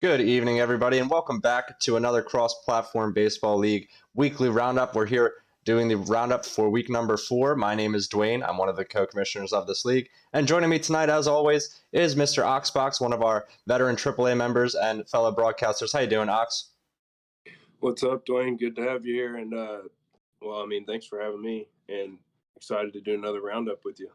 Good evening, everybody, and welcome back to another cross-platform baseball league weekly roundup. We're here doing the roundup for week number 4. My name is Dwayne. I'm one of the co-commissioners of this league. And joining me tonight, as always, is Mr. Oxbox, one of our veteran AAA members and fellow broadcasters. How you doing, Ox? What's up, Dwayne? Good to have you here. And, thanks for having me. And excited to do another roundup with you.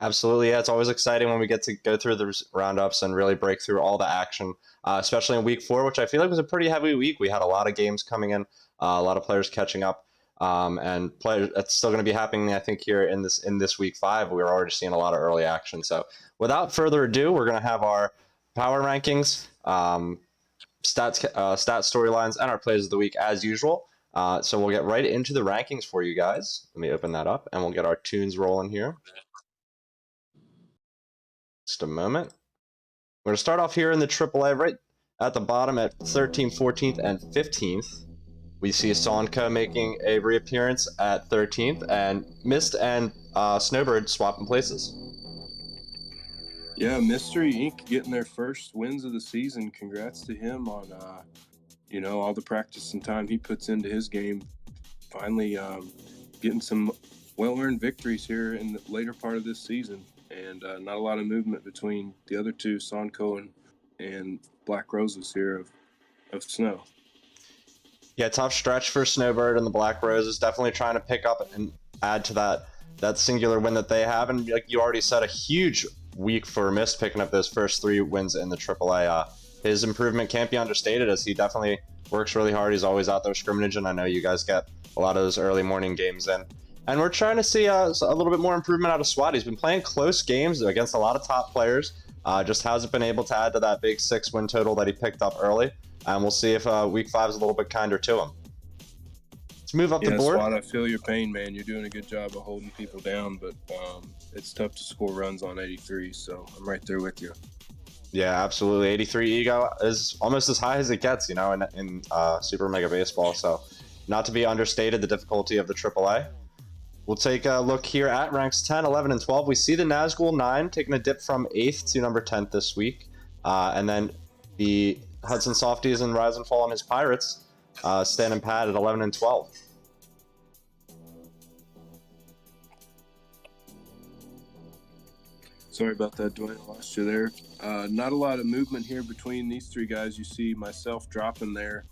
Absolutely. Yeah, it's always exciting when we get to go through the roundups and really break through all the action, especially in week 4, which I feel like was a pretty heavy week. We had a lot of games coming in, a lot of players catching up, and players. It's still going to be happening, I think, here in this week 5. We're already seeing a lot of early action. So without further ado, we're going to have our power rankings, stat storylines, and our plays of the week as usual. So we'll get right into the rankings for you guys. Let me open that up, and we'll get our tunes rolling here. Just a moment. We're going to start off here in the AAA, right at the bottom at 13th, 14th, and 15th. We see Sonka making a reappearance at 13th, and Mist and Snowbird swapping places. Yeah, Mystery Inc. getting their first wins of the season. Congrats to him on, all the practice and time he puts into his game. Finally getting some well-earned victories here in the later part of this season. and not a lot of movement between the other two, Sonko and Black Roses here of Snow. Yeah, tough stretch for Snowbird and the Black Roses. Definitely trying to pick up and add to that singular win that they have. And like you already said, a huge week for Mist picking up those first 3 wins in the AAA. His improvement can't be understated as he definitely works really hard. He's always out there scrimmaging. I know you guys get a lot of those early morning games in. And we're trying to see a little bit more improvement out of Swat. He's been playing close games against a lot of top players. Just hasn't been able to add to that big 6 win total that he picked up early. And we'll see if week 5 is a little bit kinder to him. Let's move up the board. Swat, I feel your pain, man. You're doing a good job of holding people down, but it's tough to score runs on 83, so I'm right there with you. Yeah, absolutely. 83 ego is almost as high as it gets, in Super Mega Baseball. So not to be understated, the difficulty of the AAA. We'll take a look here at ranks 10, 11, and 12. We see the Nazgul 9 taking a dip from 8th to number 10th this week. And then the Hudson Softies and Rise and Fall on his Pirates standing pat at 11 and 12. Sorry about that, Dwayne. I lost you there. Not a lot of movement here between these 3 guys. You see myself dropping there.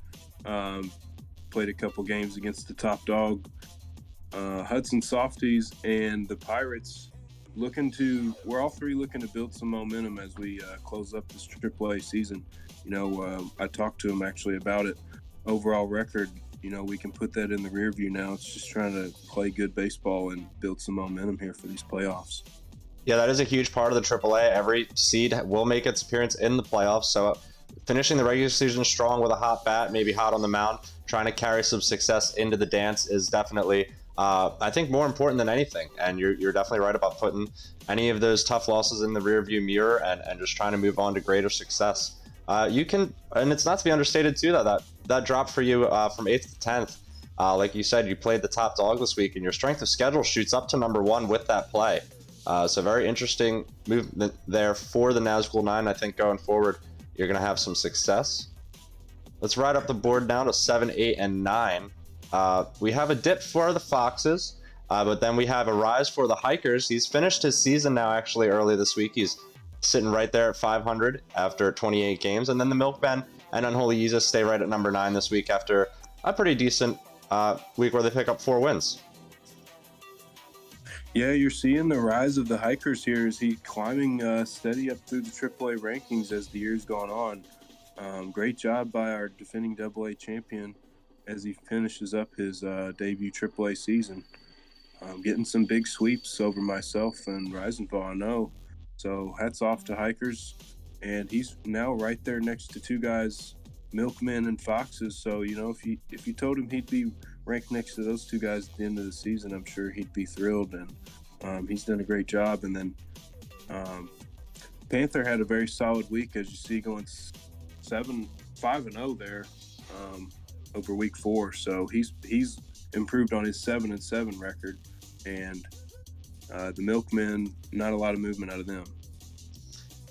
Played a couple games against the top dog. Hudson Softies and the Pirates we're all 3 looking to build some momentum as we close up this AAA season. I talked to him actually about it. Overall record, we can put that in the rear view now. It's just trying to play good baseball and build some momentum here for these playoffs. Yeah, that is a huge part of the AAA. Every seed will make its appearance in the playoffs. So finishing the regular season strong with a hot bat, maybe hot on the mound, trying to carry some success into the dance is definitely, I think, more important than anything. And you're definitely right about putting any of those tough losses in the rearview mirror and just trying to move on to greater success. You can, and it's not to be understated too, that drop for you from 8th to 10th. Like you said, you played the top dog this week, and your strength of schedule shoots up to number 1 with that play. So very interesting movement there for the Nazgul 9. I think going forward, you're going to have some success. Let's ride up the board now to 7, 8, and 9. We have a dip for the Foxes, but then we have a rise for the Hikers. He's finished his season now, actually, early this week. He's sitting right there at 500 after 28 games. And then the Milkmen and Unholy Jesus stay right at number 9 this week after a pretty decent week where they pick up 4 wins. Yeah, you're seeing the rise of the Hikers here as he climbing steady up through the AAA rankings as the year's gone on. Great job by our defending AA champion as he finishes up his debut AAA season. Getting some big sweeps over myself and Rise and Fall, I know. So hats off to Hikers. And he's now right there next to 2 guys, Milkmen and Foxes. So, if you told him he'd be ranked next to those 2 guys at the end of the season, I'm sure he'd be thrilled. And he's done a great job. And then Panther had a very solid week, as you see, going 5-0 there over week 4. So he's improved on his 7-7 record. And the Milkmen, not a lot of movement out of them.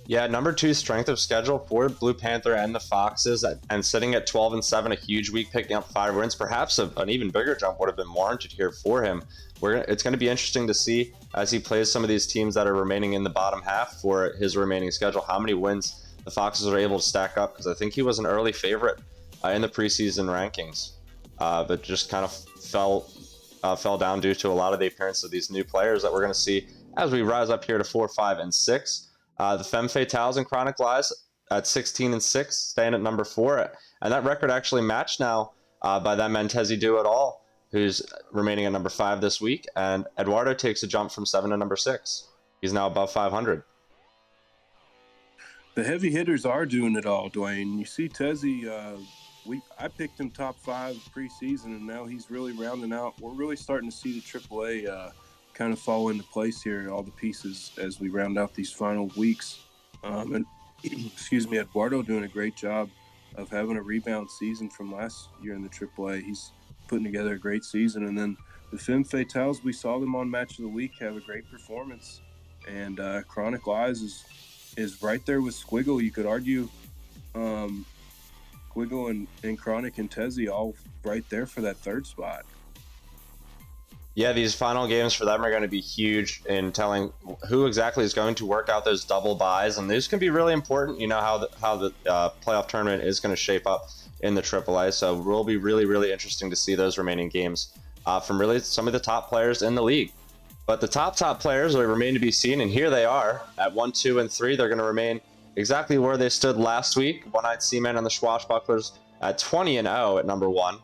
Yeah, number 2 strength of schedule for Blue Panther and the Foxes, and sitting at 12-7, a huge week, picking up 5 wins. Perhaps an even bigger jump would have been warranted here for him. It's going to be interesting to see as he plays some of these teams that are remaining in the bottom half for his remaining schedule, how many wins the Foxes are able to stack up, because I think he was an early favorite in the preseason rankings, but just kind of fell down due to a lot of the appearance of these new players that we're going to see as we rise up here to 4, 5, and 6. The Femme Fatales and Chronic Lies at 16 and 6, staying at number 4. And that record actually matched now by that Montezi Do It All, who's remaining at number 5 this week. And Eduardo takes a jump from 7 to number 6. He's now above 500. The heavy hitters are doing it all, Dwayne. You see Tezzy, I picked him top 5 preseason, and now he's really rounding out. We're really starting to see the AAA kind of fall into place here, all the pieces as we round out these final weeks. And Eduardo doing a great job of having a rebound season from last year in the AAA. He's putting together a great season. And then the Femme Fatales, we saw them on Match of the Week have a great performance. And Chronic Lies is right there with Squiggle. You could argue Squiggle and Chronic and Tezzy all right there for that 3rd spot. Yeah, these final games for them are going to be huge in telling who exactly is going to work out those double buys, and these can be really important. You know how the playoff tournament is going to shape up in the AAA, so it will be really interesting to see those remaining games from really some of the top players in the league. But the top players will remain to be seen, and here they are at 1, 2, and 3. They're going to remain exactly where they stood last week. One-Eyed Seaman and the Swashbucklers at 20-0 at number 1.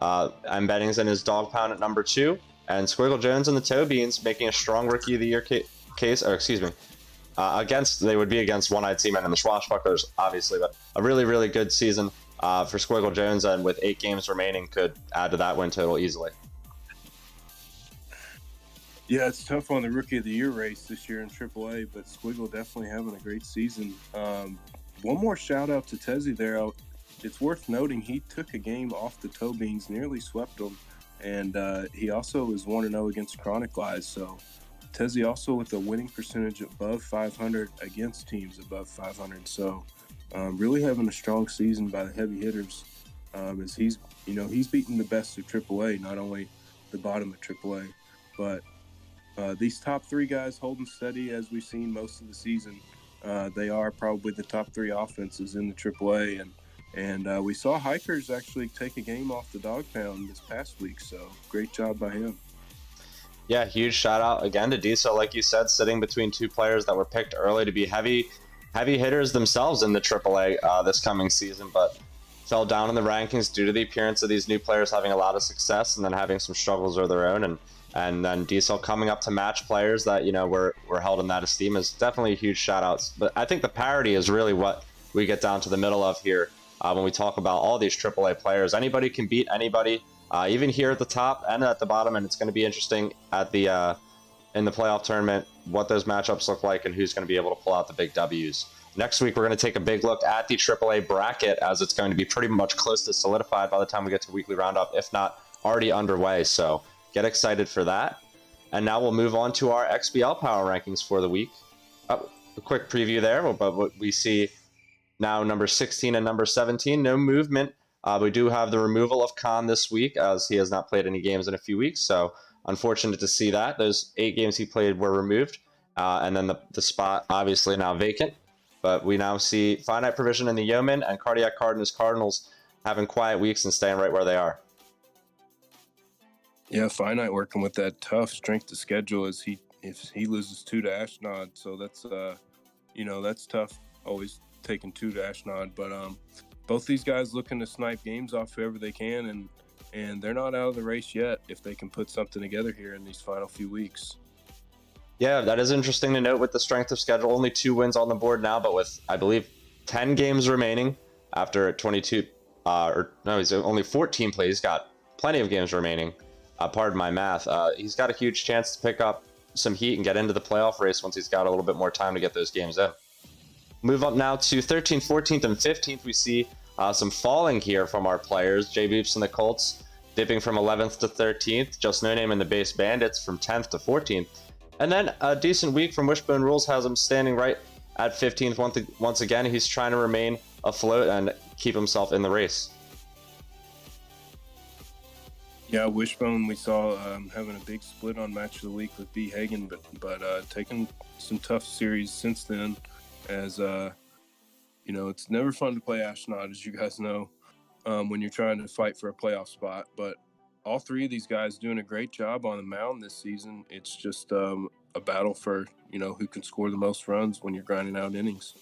M. Beddings and his Dog Pound at number 2. And Squiggle Jones and the Toe Beans making a strong Rookie of the Year case, or excuse me, they would be against One-Eyed Seaman and the Swashbucklers, obviously, but a really good season for Squiggle Jones, and with 8 games remaining, could add to that win total easily. Yeah, it's tough on the Rookie of the Year race this year in AAA, but Squiggle definitely having a great season. One more shout out to Tezzy there. It's worth noting he took a game off the Toe Beans, nearly swept them. And he also is 1-0 against Chronic Lies. So Tezzy also with a winning percentage above 500 against teams above 500. So really having a strong season by the heavy hitters, as he's beaten the best of AAA, not only the bottom of AAA, but these top 3 guys holding steady as we've seen most of the season. They are probably the top 3 offenses in the AAA, and we saw Hikers actually take a game off the Dog Pound this past week, so great job by him. Yeah, huge shout out again to Diesel, like you said, sitting between 2 players that were picked early to be heavy hitters themselves in the AAA this coming season, but fell down in the rankings due to the appearance of these new players having a lot of success and then having some struggles of their own. And then Diesel coming up to match players that, were held in that esteem is definitely a huge shout out. But I think the parity is really what we get down to the middle of here when we talk about all these AAA players. Anybody can beat anybody, even here at the top and at the bottom, and it's going to be interesting at the in the playoff tournament what those matchups look like and who's going to be able to pull out the big W's. Next week, we're going to take a big look at the AAA bracket, as it's going to be pretty much close to solidified by the time we get to weekly roundup, if not already underway. So get excited for that. And now we'll move on to our XBL power rankings for the week. A quick preview there, but what we see now, number 16 and number 17, no movement. We do have the removal of Khan this week, as he has not played any games in a few weeks. So unfortunate to see that. Those 8 games he played were removed. And then the spot obviously now vacant. But we now see Finite Provision in the Yeoman and Cardiac Cardinals having quiet weeks and staying right where they are. Yeah, Finite working with that tough strength to schedule if he loses 2 to Ashnod. So that's that's tough. Always taking 2 to Ashnod, but both these guys looking to snipe games off whoever they can, and they're not out of the race yet if they can put something together here in these final few weeks. Yeah, that is interesting to note with the strength of schedule. Only 2 wins on the board now, but with, I believe, 10 games remaining after 22, he's only 14 plays. He's got plenty of games remaining. Pardon my math. He's got a huge chance to pick up some heat and get into the playoff race once he's got a little bit more time to get those games in. Move up now to 13th, 14th, and 15th. We see some falling here from our players. J Boops and the Colts dipping from 11th to 13th. Just No Name and the Base Bandits from 10th to 14th. And then a decent week from Wishbone Rules has him standing right at 15th. Once again, he's trying to remain afloat and keep himself in the race. Yeah, Wishbone, we saw having a big split on Match of the Week with B. Hagen, but taking some tough series since then, as it's never fun to play Ashnod, as you guys know, when you're trying to fight for a playoff spot. But all 3 of these guys doing a great job on the mound this season. It's just a battle for who can score the most runs when you're grinding out innings.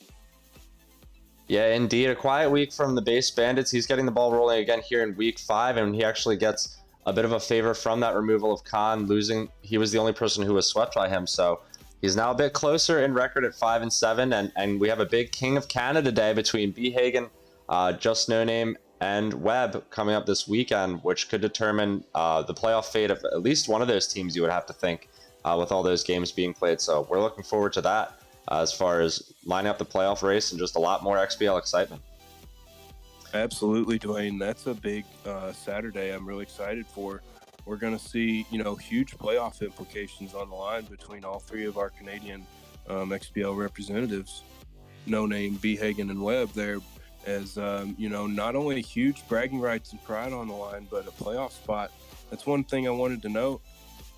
Yeah, indeed, a quiet week from the Base Bandits. He's getting the ball rolling again here in week 5, and he actually gets a bit of a favor from that removal of Khan losing. He was the only person who was swept by him, so he's now a bit closer in record at 5-7, and we have a big King of Canada day between B. Hagen, Just No Name, and Webb coming up this weekend, which could determine the playoff fate of at least one of those teams, you would have to think, with all those games being played. So we're looking forward to that as far as lining up the playoff race and just a lot more XBL excitement. Absolutely, Dwayne. That's a big Saturday I'm really excited for. We're going to see, huge playoff implications on the line between all 3 of our Canadian XBL representatives, No Name, B. Hagen, and Webb there, as, not only huge bragging rights and pride on the line, but a playoff spot. That's one thing I wanted to note.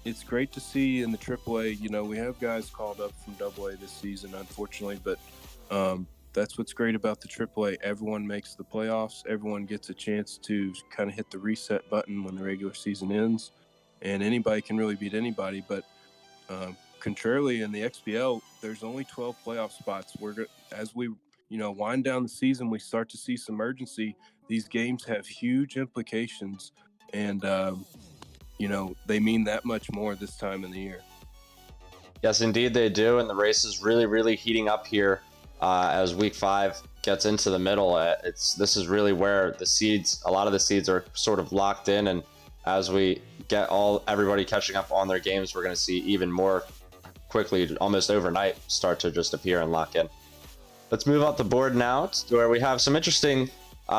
It's great to see in the AAA. You know, we have guys called up from AA this season, unfortunately, but that's what's great about the AAA. Everyone makes the playoffs. Everyone gets a chance to kind of hit the reset button when the regular season ends, and anybody can really beat anybody. But contrarily, in the XBL, there's only 12 playoff spots. As we wind down the season, we start to see some urgency. These games have huge implications, and they mean that much more this time of the year. Yes, indeed they do, and the race is really, really heating up here as Week 5 gets into the middle. This is really where a lot of the seeds are sort of locked in, and as we get everybody catching up on their games, we're going to see even more quickly, almost overnight, start to just appear and lock in. Let's move up the board now to where we have some interesting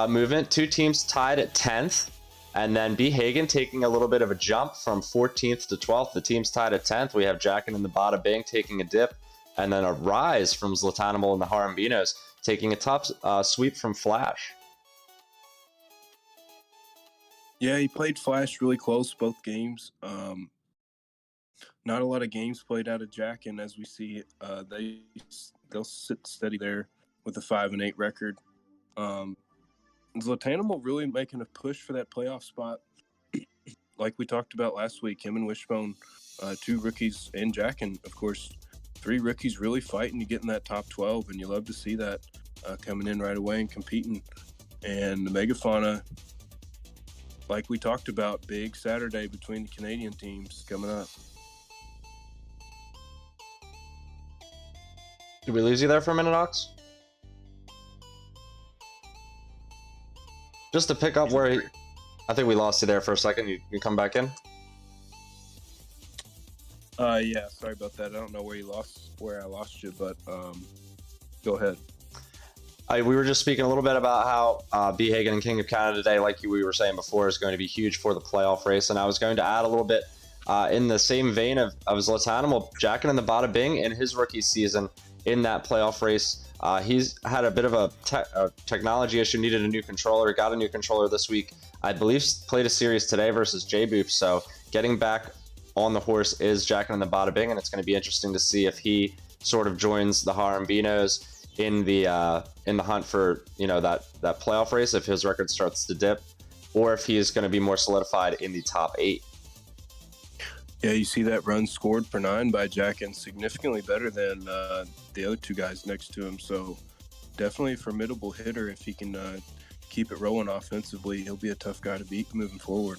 movement. Two teams tied at 10th. And then B. Hagen taking a little bit of a jump from 14th to 12th. The team's tied at 10th. We have Jackin and the Bada Bing taking a dip. And then a rise from Zlatanimal and the Harambinos taking a tough sweep from Flash. Yeah, he played Flash really close both games. Not a lot of games played out of Jackin, as we see. They'll sit steady there with a 5-8 record. Zlatanimal really making a push for that playoff spot. Like we talked about last week, him and Wishbone, two rookies, and Jackin, of course, three rookies really fighting to get in that top 12, and you love to see that coming in right away and competing. And the Megafauna, like we talked about, big Saturday between the Canadian teams coming up. Did we lose you there for a minute, Ox? Just to pick up I think we lost you there for a second. You come back in? Yeah, sorry about that. I don't know where I lost you, but go ahead. We were just speaking a little bit about how B. Hagen and King of Canada today, like we were saying before, is going to be huge for the playoff race. And I was going to add a little bit in the same vein of Zlatanimal, Jackin and the Bada Bing in his rookie season in that playoff race. He's had a bit of a technology issue, needed a new controller, got a new controller this week. I believe played a series today versus J-Boop. So getting back on the horse is Jackin and the Bada Bing, and it's going to be interesting to see if he sort of joins the Harambinos in the hunt for that playoff race, if his record starts to dip, or if he is going to be more solidified in the top 8. Yeah, you see that run scored per 9 by Jackin, significantly better than the other two guys next to him. So definitely a formidable hitter. If he can keep it rolling offensively, he'll be a tough guy to beat moving forward.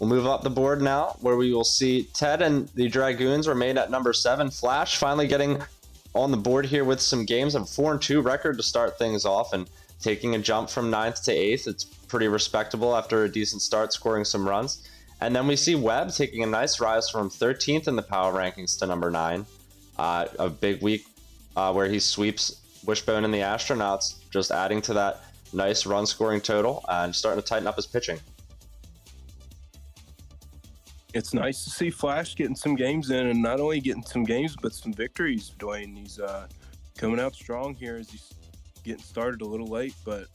We'll move up the board now, where we will see Ted and the Dragoons remain at number 7. Flash finally getting on the board here with some games, a 4-2 record to start things off, and taking a jump from 9th to 8th. It's pretty respectable after a decent start, scoring some runs. And then we see Webb taking a nice rise from 13th in the power rankings to number 9. A big week where he sweeps Wishbone and the Astronauts, just adding to that nice run scoring total and starting to tighten up his pitching. It's nice to see Flash getting some games in, and not only getting some games, but some victories, Dwayne. He's coming out strong here as he's getting started a little late, but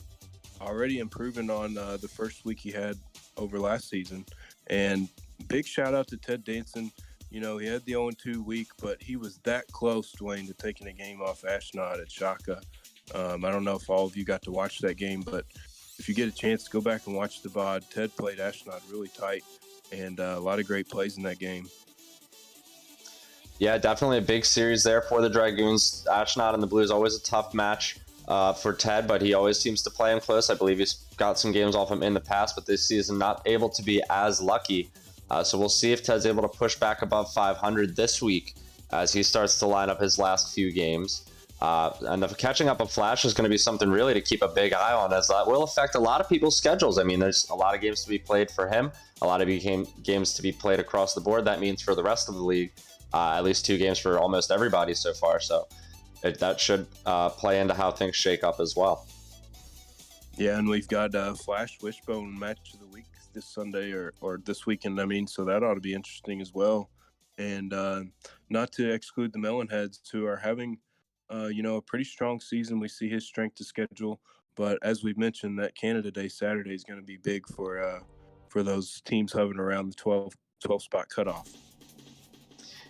already improving on the first week he had over last season. And big shout out to Ted Danson. You know, he had the 0-2 week, but he was that close, Dwayne, to taking a game off Ashnod at Shaka. I don't know if all of you got to watch that game, but if you get a chance to go back and watch the VOD, Ted played Ashnod really tight, and a lot of great plays in that game. Yeah, definitely a big series there for the Dragoons. Ashnod and the Blues, always a tough match for Ted, but he always seems to play him close. I believe he's got some games off him in the past, but this season not able to be as lucky. So we'll see if Ted's able to push back above 500 this week as he starts to line up his last few games. And the catching up of Flash is going to be something really to keep a big eye on, as that will affect a lot of people's schedules. I mean, there's a lot of games to be played for him, a lot of games to be played across the board. That means for the rest of the league, at least 2 games for almost everybody so far. So that should play into how things shake up as well. Yeah, and we've got Flash Wishbone match of the week this Sunday or this weekend, I mean, so that ought to be interesting as well. And not to exclude the Melonheads, who are having a pretty strong season. We see his strength to schedule, but as we've mentioned, that Canada Day Saturday is going to be big for those teams hovering around the 12 spot cutoff.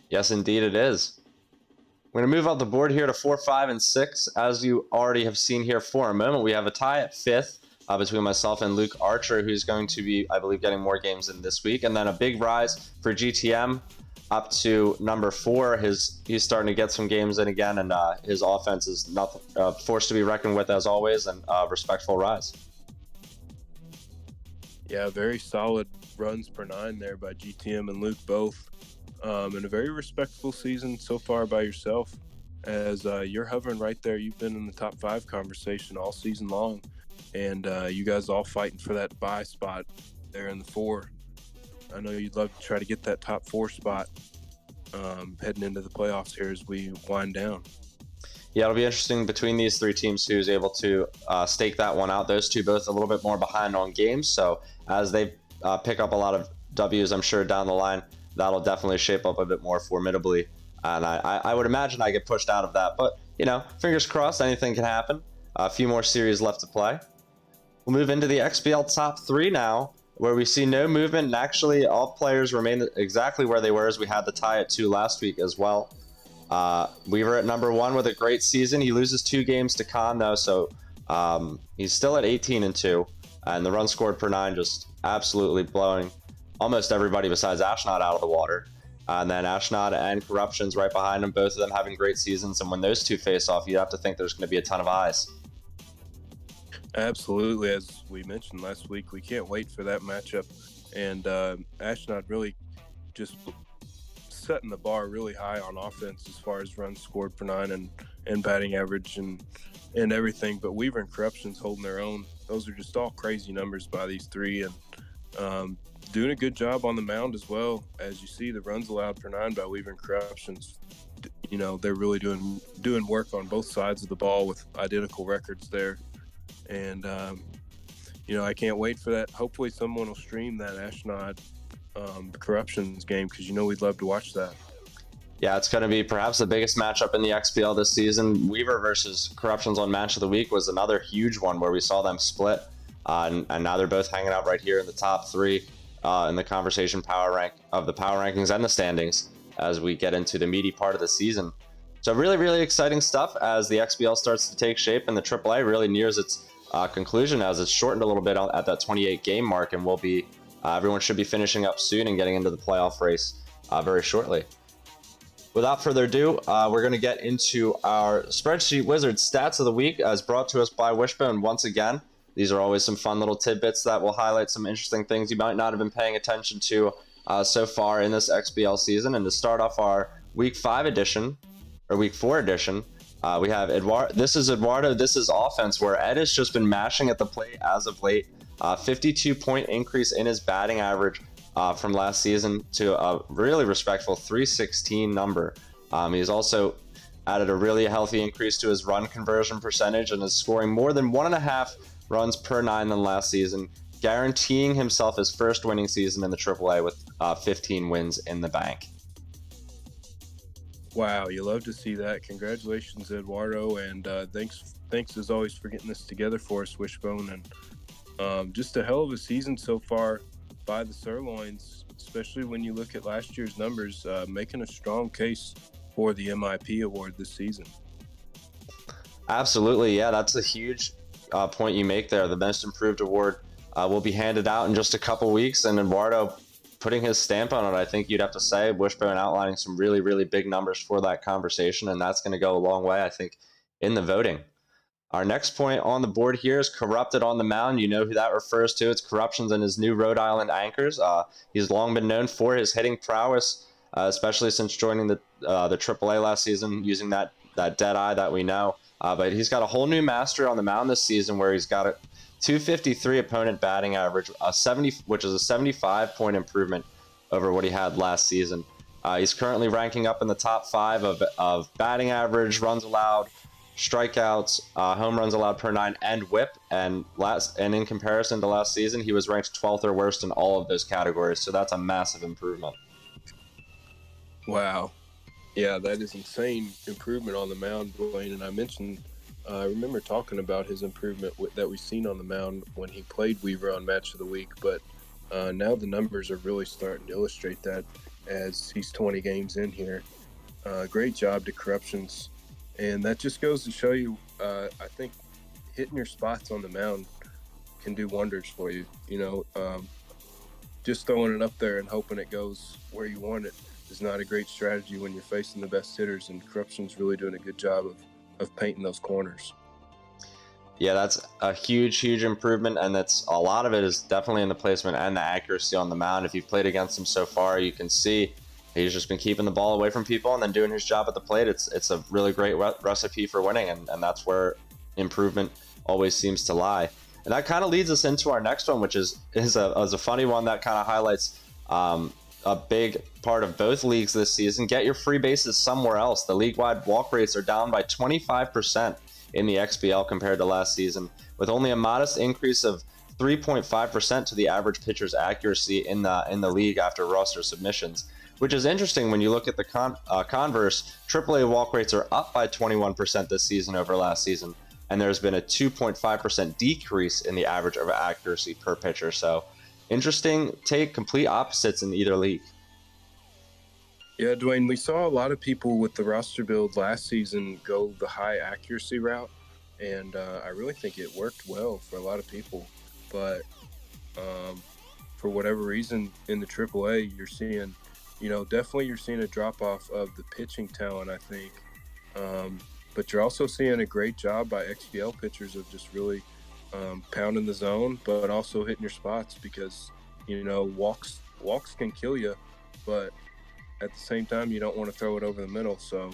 Yes, indeed it is. We're going to move up the board here to 4, 5, and 6. As you already have seen here for a moment, we have a tie at 5th between myself and Luke Archer, who's going to be, I believe, getting more games in this week. And then a big rise for GTM up to number 4. He's starting to get some games in again, and his offense is nothing, forced to be reckoned with as always, and respectful rise. Yeah, very solid runs per 9 there by GTM and Luke both. And a very respectful season so far by yourself, as you're hovering right there. You've been in the top 5 conversation all season long, and you guys all fighting for that bye spot there in the 4. I know you'd love to try to get that top 4 spot heading into the playoffs here as we wind down. Yeah, it'll be interesting between these 3 teams who's able to stake that one out. Those two both a little bit more behind on games, so as they pick up a lot of W's, I'm sure down the line, that'll definitely shape up a bit more formidably. And I would imagine I get pushed out of that. But, fingers crossed, anything can happen. A few more series left to play. We'll move into the XBL top 3 now, where we see no movement. And actually, all players remain exactly where they were, as we had the tie at 2 last week as well. Weaver at number 1 with a great season. He loses 2 games to Khan, though, so he's still at 18-2. And the run scored per 9 just absolutely blowing almost everybody besides Ashnod out of the water. And then Ashnod and Corruptions right behind him, both of them having great seasons. And when those two face off, you have to think there's going to be a ton of eyes. Absolutely. As we mentioned last week, we can't wait for that matchup. And Ashnod really just setting the bar really high on offense as far as runs scored per 9 and batting average and everything. But Weaver and Corruptions holding their own. Those are just all crazy numbers by these 3. And doing a good job on the mound as well. As you see, the runs allowed per 9 by Weaver and Corruptions, they're really doing work on both sides of the ball with identical records there. And I can't wait for that. Hopefully someone will stream that Ashnod Corruptions game, because we'd love to watch that. Yeah, it's going to be perhaps the biggest matchup in the XBL this season. Weaver versus Corruptions on Match of the Week was another huge one where we saw them split, and now they're both hanging out right here in the top 3 in the conversation power rankings and the standings as we get into the meaty part of the season. So really, really exciting stuff as the XBL starts to take shape, and the AAA really nears its conclusion as it's shortened a little bit at that 28 game mark, and everyone should be finishing up soon and getting into the playoff race very shortly. Without further ado, we're going to get into our Spreadsheet Wizard stats of the week, as brought to us by Wishbone once again. These are always some fun little tidbits that will highlight some interesting things you might not have been paying attention to so far in this XBL season. And to start off our Week 4 edition, we have Eduardo. This is Eduardo. This is offense, where Ed has just been mashing at the plate as of late. 52-point increase in his batting average from last season to a really respectful 316 number. He's also added a really healthy increase to his run conversion percentage and is scoring more than 1.5 runs per 9 than last season, guaranteeing himself his first winning season in the AAA with 15 wins in the bank. Wow, you love to see that. Congratulations, Eduardo, and thanks as always for getting this together for us, Wishbone. And just a hell of a season so far by the Sirloins, especially when you look at last year's numbers, making a strong case for the MIP award this season. Absolutely, yeah, that's a huge point you make there. The Most Improved Award will be handed out in just a couple weeks, and Eduardo putting his stamp on it, I think you'd have to say. Wishbone outlining some really, really big numbers for that conversation, and that's going to go a long way, I think, in the voting. Our next point on the board here is Corrupted on the mound. You know who that refers to. It's Corruptions and his new Rhode Island Anchors. He's long been known for his hitting prowess, especially since joining the AAA last season, using that dead eye that we know. But he's got a whole new master on the mound this season, where he's got a 253 opponent batting average, which is a 75-point improvement over what he had last season. He's currently ranking up in the top 5 of batting average, runs allowed, strikeouts, home runs allowed per 9, and whip. And in comparison to last season, he was ranked 12th or worst in all of those categories. So that's a massive improvement. Wow. Yeah, that is insane improvement on the mound, Blaine. And I remember talking about his improvement that we've seen on the mound when he played Weaver on Match of the Week. But Now the numbers are really starting to illustrate that as he's 20 games in here. Great job to Corruptions. And that just goes to show you, I think hitting your spots on the mound can do wonders for you. Just throwing it up there and hoping it goes where you want it is not a great strategy when you're facing the best hitters, and Corruption's really doing a good job of painting those corners. Yeah, that's a huge improvement, and that's a lot of it is definitely in the placement and the accuracy on the mound. If you've played against him so far, you can see he's just been keeping the ball away from people and then doing his job at the plate. It's a really great recipe for winning, and that's where improvement always seems to lie. And that kind of leads us into our next one, which is a funny one that kind of highlights a big part of both leagues this season. Get your free bases somewhere else. The league-wide walk rates are down by 25% in the XBL compared to last season, with only a modest increase of 3.5% to the average pitcher's accuracy in the league after roster submissions, which is interesting when you look at the converse. AAA walk rates are up by 21% this season over last season, and there's been a 2.5% decrease in the average of accuracy per pitcher. So interesting take, complete opposites in either league. Yeah, Dwayne, we saw a lot of people with the roster build last season go the high accuracy route, and I really think it worked well for a lot of people. But for whatever reason in the AAA, you're seeing, definitely you're seeing a drop-off of the pitching talent, I think. But you're also seeing a great job by XBL pitchers of just really pounding the zone, but also hitting your spots, because, walks can kill you, but at the same time, you don't want to throw it over the middle. So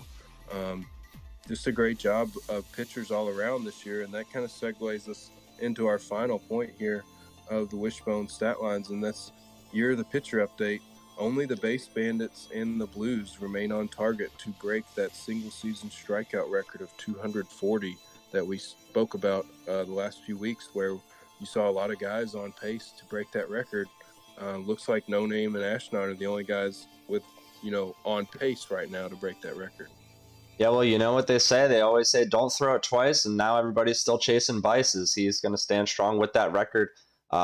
just a great job of pitchers all around this year. And that kind of segues us into our final point here of the Wishbone stat lines, and that's year of the pitcher update. Only the Base Bandits and the Blues remain on target to break that single-season strikeout record of 240 that we spoke about the last few weeks, where you saw a lot of guys on pace to break that record. Looks like No Name and Ashnod are the only guys with on pace right now to break that record. Yeah, well, you know what they say. They always say don't throw it twice, and now everybody's still chasing Bices. He's going to stand strong with that record.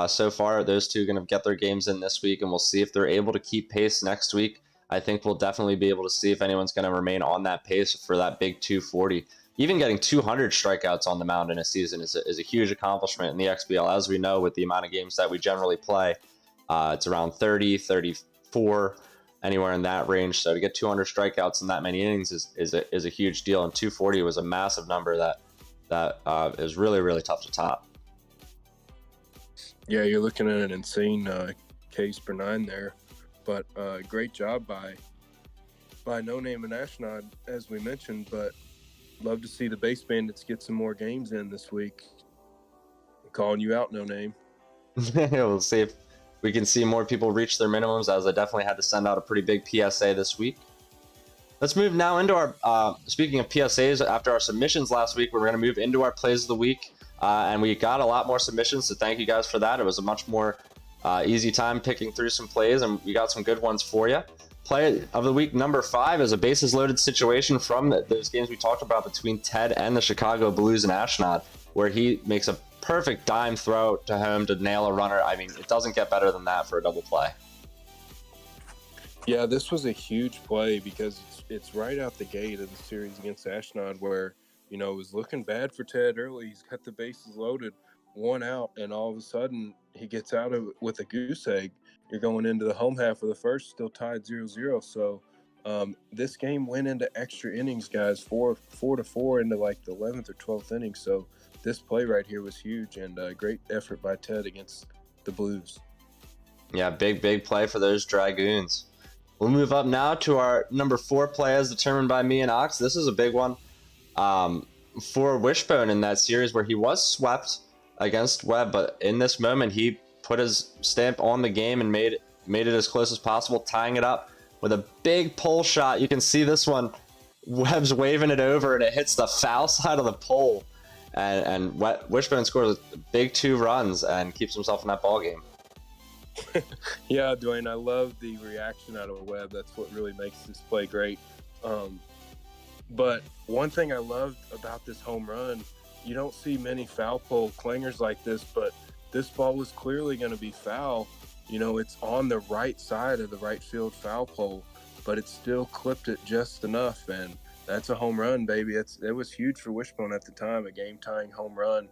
So far, those two are going to get their games in this week, and we'll see if they're able to keep pace next week. I think we'll definitely be able to see if anyone's going to remain on that pace for that big 240. Even getting 200 strikeouts on the mound in a season is a huge accomplishment in the XBL. As we know, with the amount of games that we generally play, it's around 30, 34, anywhere in that range. So to get 200 strikeouts in that many innings is a huge deal. And 240 was a massive number that is really tough to top. Yeah, you're looking at an insane case per nine there, but great job by No Name and Ashnod, as we mentioned. But love to see the Base Bandits get some more games in this week. I'm calling you out, No Name. We'll see if we can see more people reach their minimums, as I definitely had to send out a pretty big PSA this week. Let's move now into our, speaking of PSAs, after our submissions last week, we're going to move into our plays of the week. And we got a lot more submissions, so thank you guys for that. It was a much more easy time picking through some plays, and we got some good ones for you. Play of the week number 5 is a bases loaded situation from those games we talked about between Ted and the Chicago Blues and Ashnod, where he makes a perfect dime throw to home to nail a runner. I mean, it doesn't get better than that for a double play. Yeah, this was a huge play because it's right out the gate of the series against Ashnod, where it was looking bad for Ted early. He's got the bases loaded, 1 out, and all of a sudden he gets out of it with a goose egg. You're going into the home half of the first, still tied 0-0. So this game went into extra innings, guys, 4-4 into like the 11th or 12th inning. So this play right here was huge, and a great effort by Ted against the Blues. Yeah, big play for those Dragoons. We'll move up now to our number 4 play as determined by me and Ox. This is a big one for Wishbone in that series where he was swept against Webb, but in this moment he put his stamp on the game and made it as close as possible, tying it up with a big pull shot. You can see this one. Webb's waving it over, and it hits the foul side of the pole. And Wishbone scores a big 2 runs and keeps himself in that ball game. Yeah, Dwayne, I love the reaction out of Webb. That's what really makes this play great. But one thing I loved about this home run, you don't see many foul pole clangers like this, but this ball was clearly going to be foul. it's on the right side of the right field foul pole, but it still clipped it just enough, and that's a home run, baby. It was huge for Wishbone at the time, a game-tying home run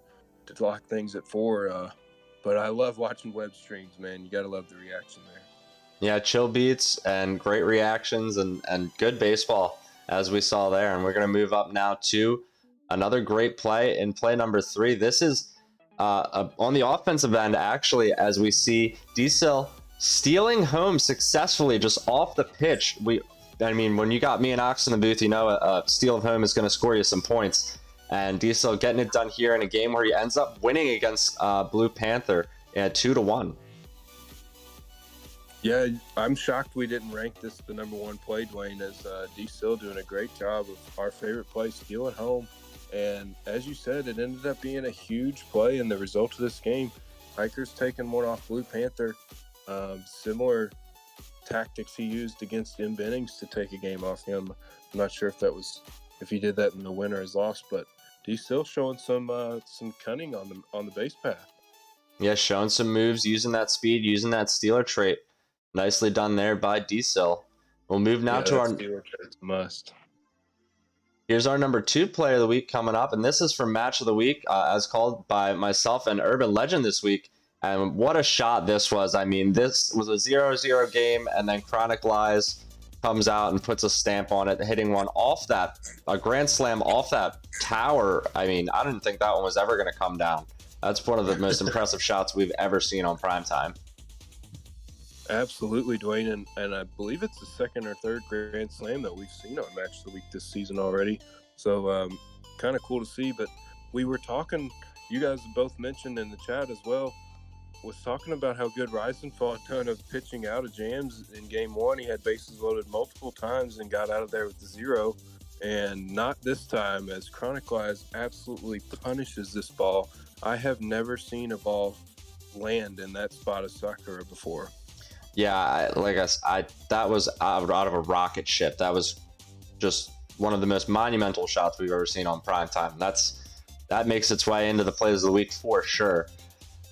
to lock things at 4. But I love watching web streams, man. You got to love the reaction there. Yeah, chill beats and great reactions and good baseball as we saw there. And we're going to move up now to another great play in play number 3. This is on the offensive end, actually, as we see Diesel stealing home successfully just off the pitch. I mean, when you got me and Ox in the booth, a steal of home is going to score you some points. And Diesel getting it done here in a game where he ends up winning against Blue Panther at 2-1. Yeah, I'm shocked we didn't rank this the number 1 play, Dwayne, as Diesel doing a great job of our favorite play, stealing home. And as you said, it ended up being a huge play in the result of this game. Hikers taking one off Blue Panther. Similar tactics he used against M. Bennings to take a game off him. I'm not sure if he did that in the win or his loss, but Diesel showing some cunning on the base path. Yeah, showing some moves, using that speed, using that stealer trait. Nicely done there by D-Cell. We'll move now to our stealer trait's a must. Here's our number 2 player of the week coming up, and this is for match of the week, as called by myself and Urban Legend this week. And what a shot this was! I mean, this was a 0-0 game, and then Chronic Lies comes out and puts a stamp on it, hitting one off a grand slam off that tower. I mean, I didn't think that one was ever going to come down. That's one of the most impressive shots we've ever seen on primetime. Absolutely, Dwayne, and I believe it's the second or third grand slam that we've seen on Match of the Week this season already. So kind of cool to see. But we were talking, you guys both mentioned in the chat as well, was talking about how good Reisenfeld done of pitching out of jams in game 1. He had bases loaded multiple times and got out of there with the 0. And not this time, as Chronic Lies absolutely punishes this ball. I have never seen a ball land in that spot of Sakura before. Yeah, that was out of a rocket ship. That was just one of the most monumental shots we've ever seen on primetime. That makes its way into the plays of the week for sure.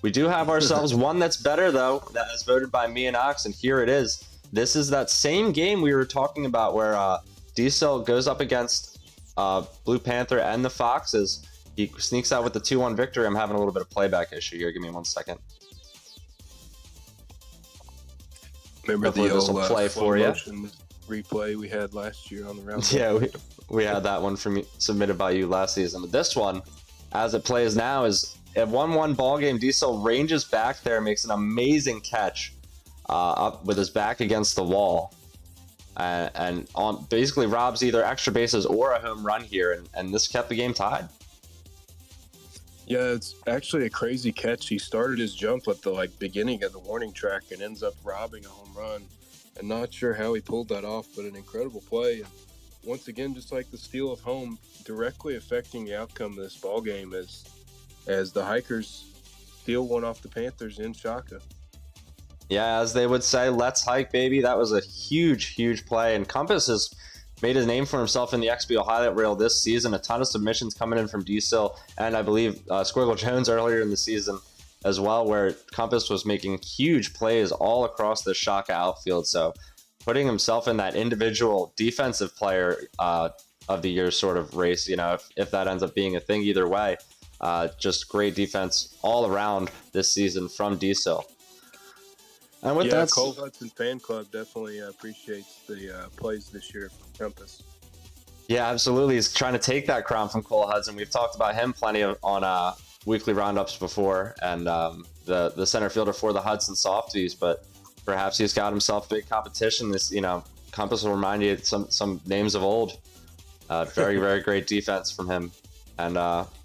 We do have ourselves one that's better, though, that is voted by me and Ox, and here it is. This is that same game we were talking about where Diesel goes up against Blue Panther and the Foxes. He sneaks out with the 2-1 victory. I'm having a little bit of playback issue here. Give me 1 second. Remember the old play for you replay we had last year on the round? Yeah, we had that one submitted by you last season. But this one, as it plays now, is a 1-1 ball game. Diesel ranges back there, makes an amazing catch up with his back against the wall, and basically robs either extra bases or a home run here, and this kept the game tied. Yeah, it's actually a crazy catch. He started his jump at the beginning of the warning track and ends up robbing a home run. I'm not sure how he pulled that off, but an incredible play. And once again, just like the steal of home, directly affecting the outcome of this ball game as the Hikers steal one off the Panthers in Shaka. Yeah, as they would say, let's hike, baby. That was a huge, huge play. And Compass has made his name for himself in the XBL highlight reel this season. A ton of submissions coming in from Diesel, and I believe Squiggle Jones earlier in the season as well, where Compass was making huge plays all across the Shaka outfield. So putting himself in that individual defensive player of the year sort of race, if that ends up being a thing either way. Just great defense all around this season from Diesel. And with that, Cole Hudson fan club definitely appreciates the plays this year from Compass. Yeah, absolutely. He's trying to take that crown from Cole Hudson. We've talked about him plenty on weekly roundups before, and the center fielder for the Hudson Softies. But perhaps he's got himself big competition. This, Compass will remind you of some names of old. Very, very great defense from him. And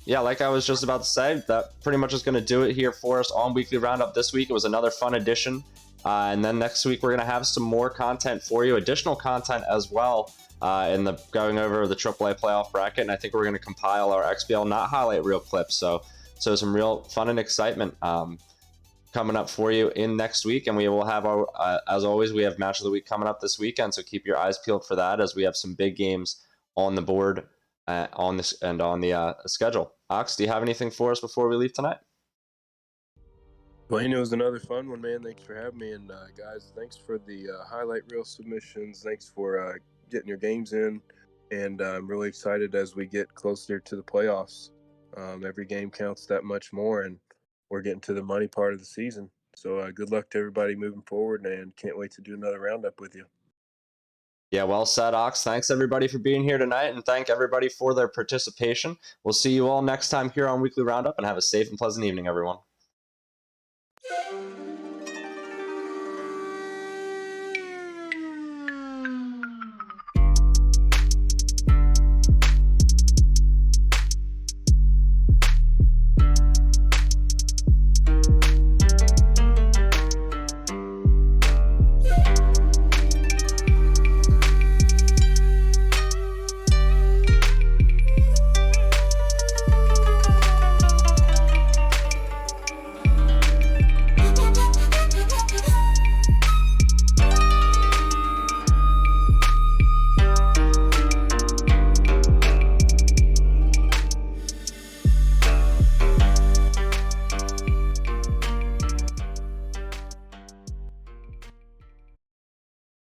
like I was just about to say, that pretty much is going to do it here for us on Weekly Roundup this week. It was another fun edition. And then next week, we're going to have some more content for you, additional content as well, in the going over the AAA playoff bracket. And I think we're going to compile our XBL not highlight reel clips. So some real fun and excitement coming up for you in next week. And we will have our, as always, we have Match of the Week coming up this weekend. So keep your eyes peeled for that, as we have some big games on the board on this and on the schedule. Ox, do you have anything for us before we leave tonight? Wayne, it was another fun one, man. Thanks for having me. And guys, thanks for the highlight reel submissions. Thanks for getting your games in. And I'm really excited as we get closer to the playoffs. Every game counts that much more, and we're getting to the money part of the season. So good luck to everybody moving forward, and can't wait to do another roundup with you. Yeah, well said, Ox. Thanks everybody for being here tonight, and thank everybody for their participation. We'll see you all next time here on Weekly Roundup, and have a safe and pleasant evening, everyone.